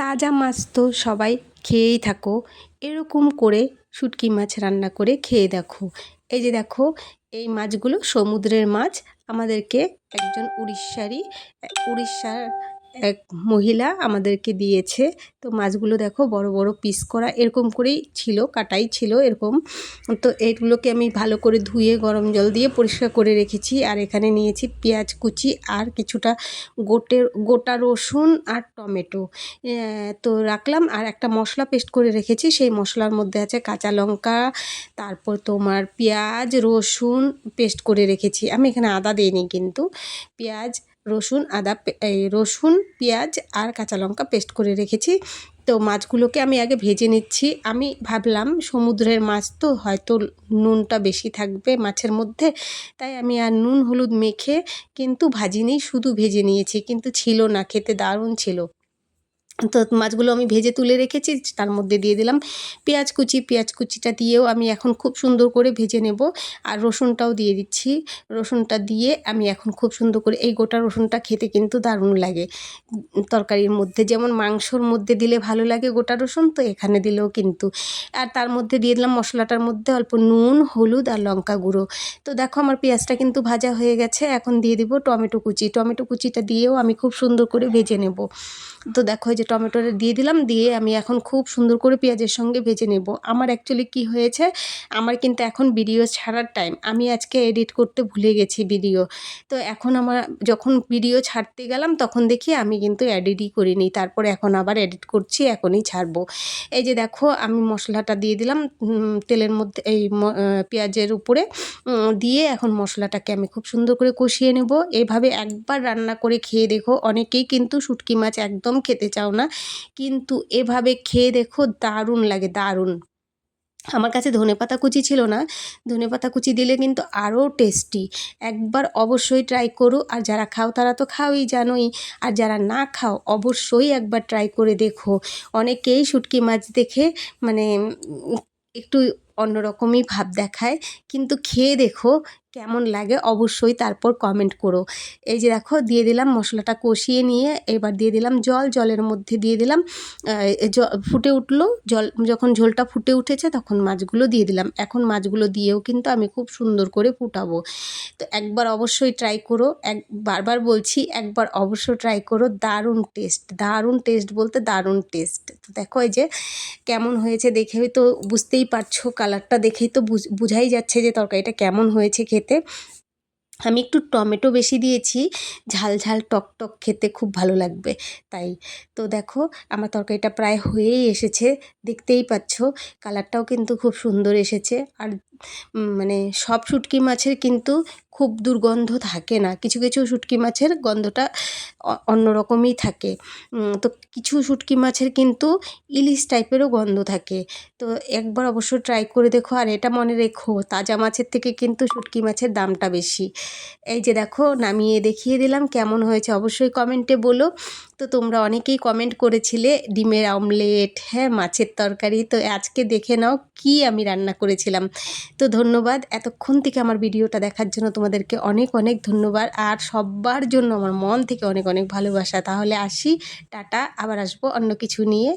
তাজা মাছ তো সবাই খেয়েই থাকো, এরকম করে শুটকি মাছ রান্না করে খেয়ে দেখো। এই যে দেখো, এই মাছগুলো সমুদ্রের মাছ। আমাদেরকে একজন উড়িষ্যার এক মহিলা আমাদেরকে দিয়েছে। তো মাছগুলো দেখো বড় বড় পিস করা এরকম করেই ছিল, কাটাই ছিল এরকম। তো এইগুলোকে আমি ভালো করে ধুয়ে গরম জল দিয়ে পরিষ্কার করে রেখেছি। আর এখানে নিয়েছি পেঁয়াজ কুচি আর কিছুটা গোটা রসুন আর টমেটো তো রাখলাম। আর একটা মশলা পেস্ট করে রেখেছি, সেই মশলার মধ্যে আছে কাঁচা লঙ্কা, তারপর তোমার পেঁয়াজ রসুন পেস্ট করে রেখেছি। আমি এখানে আদা দিইনি, কিন্তু পেঁয়াজ রসুন রসুন পেঁয়াজ আর কাঁচা লঙ্কা পেস্ট করে রেখেছি। তো মাছগুলোকে আমি আগে ভেজে নিচ্ছি। আমি ভাবলাম সমুদ্রের মাছ তো হয়তো নুনটা বেশি থাকবে মাছের মধ্যে, তাই আমি আর নুন হলুদ মেখে কিন্তু ভাজিনি, শুধু ভেজে নিয়েছি। কিন্তু ছিল না, খেতে দারুণ ছিল। তো মাছগুলো আমি ভেজে তুলে রেখেছি, তার মধ্যে দিয়ে দিলাম পেঁয়াজ কুচিটা দিয়েও আমি এখন খুব সুন্দর করে ভেজে নেব। আর রসুনটাও দিয়ে দিচ্ছি। রসুনটা দিয়ে আমি এখন খুব সুন্দর করে, এই গোটা রসুনটা খেতে কিন্তু দারুণ লাগে তরকারির মধ্যে, যেমন মাংসর মধ্যে দিলে ভালো লাগে গোটা রসুন, তো এখানে দিলেও কিন্তু। আর তার মধ্যে দিয়ে দিলাম মশলাটার মধ্যে অল্প নুন হলুদ আর লঙ্কা গুঁড়ো। তো দেখো আমার পেঁয়াজটা কিন্তু ভাজা হয়ে গেছে। এখন দিয়ে দিব টমেটো কুচিটা দিয়েও আমি খুব সুন্দর করে ভেজে নেব। তো দেখো এই যে টমেটোটা দিয়ে দিলাম, দিয়ে আমি এখন খুব সুন্দর করে পেঁয়াজের সঙ্গে ভেজে নেব। আমার অ্যাকচুয়ালি কি হয়েছে, আমার কিন্তু এখন ভিডিও ছাড়ার টাইম, আমি আজকে এডিট করতে ভুলে গেছি ভিডিও। তো এখন আমার যখন ভিডিও ছাড়তে গেলাম তখন দেখি আমি কিন্তু এডিটই করিনি, তারপরে এখন আবার এডিট করছি, এখনই ছাড়বো। এই যে দেখো আমি মশলাটা দিয়ে দিলাম তেলের মধ্যে, এই পেঁয়াজের উপরে দিয়ে এখন মশলাটাকে আমি খুব সুন্দর করে কষিয়ে নেব। এভাবে একবার রান্না করে খেয়ে দেখো। অনেকেই কিন্তু শুটকি মাছ একদম খেতে চাও না, কিন্তু এভাবে খেয়ে দেখো, দারুণ লাগে, দারুণ। আমার কাছে ধনেপাতা কুচি ছিল না, ধনেপাতা কুচি দিলে কিন্তু আরও টেস্টি। একবার অবশ্যই ট্রাই করো। আর যারা খাও তারা তো খাওই, জানোই। আর যারা না খাও অবশ্যই একবার ট্রাই করে দেখো। অনেকেই শুটকি মাছ দেখে মানে একটু অন্যরকমই ভাব দেখায়, কিন্তু খেয়ে দেখো কেমন লাগে, অবশ্যই তারপর কমেন্ট করো। এই যে দেখো দিয়ে দিলাম মশলাটা কষিয়ে নিয়ে, এবার দিয়ে দিলাম জলের মধ্যে দিয়ে দিলাম ফুটে উঠলো জল, যখন ঝোলটা ফুটে উঠেছে তখন মাছগুলো দিয়ে দিলাম। এখন মাছগুলো দিয়েও কিন্তু আমি খুব সুন্দর করে ফুটাবো। তো একবার অবশ্যই ট্রাই করো, বারবার বলছি একবার অবশ্য ট্রাই করো। দারুণ টেস্ট বলতে দারুণ টেস্ট। তো দেখো এই যে কেমন হয়েছে, দেখেই তো বুঝতেই পারছো, কালারটা দেখেই তো বোঝাই যাচ্ছে যে তরকারিটা কেমন হয়েছে খেতে। আমি একটু টমেটো বেশি দিয়েছি, ঝাল টক খেতে খুব ভালো লাগবে তাই। তো দেখো আমার তরকারিটা প্রায় হয়েই এসেছে, দেখতেই পাচ্ছ কালারটাও কিন্তু খুব সুন্দর এসেছে। আর মানে সব শুটকি মাছের কিন্তু খুব দুর্গন্ধ থাকে না, কিছু শুটকি মাছের গন্ধটা অন্যরকমই থাকে। তো কিছু শুটকি মাছের কিন্তু ইলিশ টাইপেরও গন্ধ থাকে। তো একবার অবশ্য ট্রাই করে দেখো। আর এটা মনে রেখো, তাজা মাছের থেকে কিন্তু শুটকি মাছের দামটা বেশি। এই যে দেখো নামিয়ে দেখিয়ে দিলাম, কেমন হয়েছে অবশ্যই কমেন্টে বলো। তো তোমরা অনেকেই কমেন্ট করেছিলে ডিমের অমলেট, হ্যাঁ মাছের তরকারি। তো আজকে দেখে নাও কি আমি রান্না করেছিলাম। তো ধন্যবাদ এতক্ষণ থেকে আমার ভিডিওটা দেখার জন্য, তোমাদেরকে অনেক ধন্যবাদ। আর সবার জন্য আমার মন থেকে অনেক ভালোবাসা। তাহলে আসি, টাটা, আবার আসবো অন্য কিছু নিয়ে।